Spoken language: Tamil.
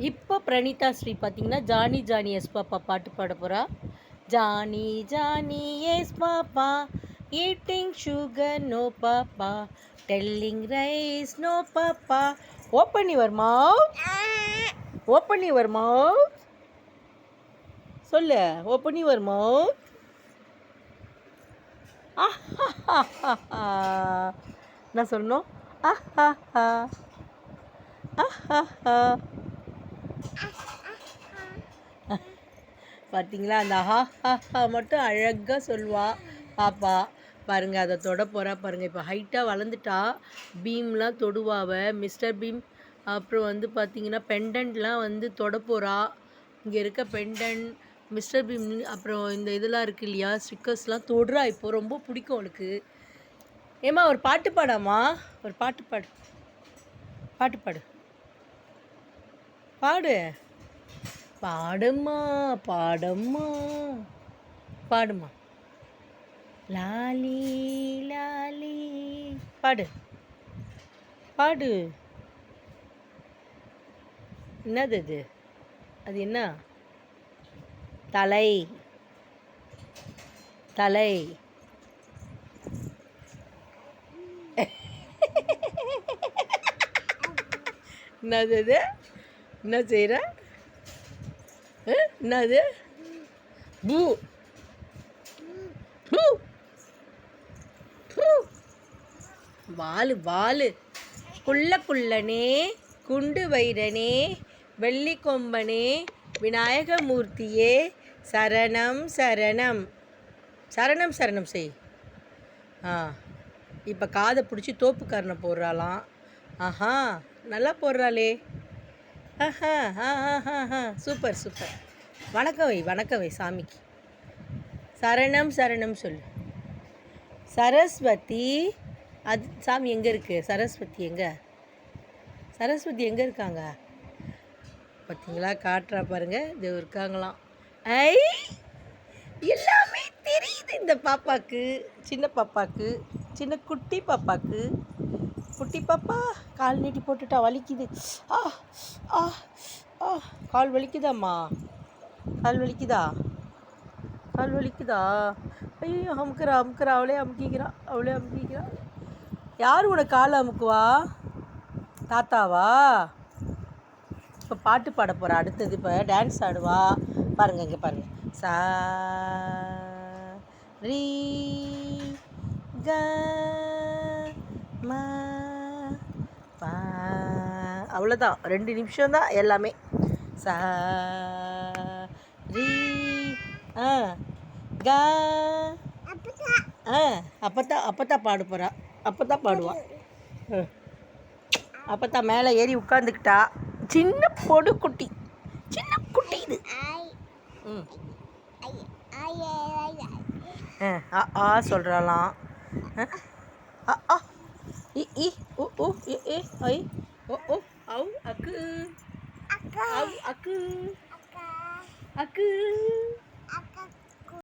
இப்போ பிரணீதா ஸ்ரீ பார்த்தீங்கன்னா ஜானி ஜானி எஸ் பாப்பா பாட்டு பாட போகிறா. Johnny Johnny yes papa eating sugar no papa telling lies no papa open your mouth open your mouth சொல்லு ஓப்பன் யுவர் மவுத். என்ன சொல்லணும்? பார்த்தீங்களா அந்த மட்டும் அழகாக சொல்லுவா பாப்பா. பாருங்கள் அதை தொட போகிறா பாருங்கள். இப்போ ஹைட்டாக வளர்ந்துட்டா. பீம்லாம் தொடுவாவ மிஸ்டர் பீம். அப்புறம் வந்து பார்த்தீங்கன்னா பெண்டன்ட்லாம் வந்து தொட போகிறா. இங்கே இருக்க பெண்டன்ட் மிஸ்டர் பீம் அப்புறம் இந்த இதெல்லாம் இருக்குது இல்லையா ஸ்டிக்கர்ஸ்லாம் தொடுறா. இப்போ ரொம்ப பிடிக்கும் அவளுக்கு. ஏம்மா ஒரு பாட்டு பாடாமா? ஒரு பாட்டு பாடு. பாட்டு பாடு பாடு பாடுமா பாடம்மா பாடுமா. லாலி லாலி பாடு பாடு. என்னது அது? அது என்ன? தலை தலை. என்னது அது? என்ன செய்கிற? என்னது? பூ பூ வாலு வாலு. குள்ளனே குண்டு வைரனே வெள்ளி கொம்பனே விநாயகமூர்த்தியே சரணம் சரணம் சரணம் சரணம் செய். இப்போ காதை பிடிச்சி தோப்புக்காரனை போடுறாளாம். ஆஹா நல்லா போடுறாளே. Super super. வணக்கம் வை சாமிக்கு. சரணம் சரணம் சொல்லு. சரஸ்வதி. அது சாமி எங்கே இருக்குது? சரஸ்வதி எங்கே இருக்காங்க? பார்த்தீங்களா காட்டுறா பாருங்க. இது இருக்காங்களாம். ஐ எல்லாமே தெரியுது இந்த பாப்பாக்கு. சின்ன பாப்பாக்கு, சின்ன குட்டி பாப்பாக்கு. குட்டி பாப்பா கால் நீட்டி போட்டுட்டா. வலிக்குது. கால் வலிக்குதாம்மா? கால் வலிக்குதா? ஐயோ அமுக்குறா அவளே அமுக்கிக்கிறா. யார் உனக்கு காலை அமுக்குவா? தாத்தாவா? இப்போ பாட்டு பாட போகிறா. அடுத்தது இப்போ டான்ஸ் ஆடுவா பாருங்க. இங்கே பாருங்க. சா ரீ க மா பா. அவ்வளோதான். 2 நிமிஷம் தான் எல்லாமே. சா ரீ கா அப்பத்தான் பாட போகிறா. அப்பத்தான் பாடுவா. அப்பத்தான் மேலே ஏறி உட்காந்துக்கிட்டா. சின்ன குட்டி இது. சொல்கிறாளாம். இ உ உ ஏ ஐ ஓ ஓ அவு அக்கு அக்கு அக்கு.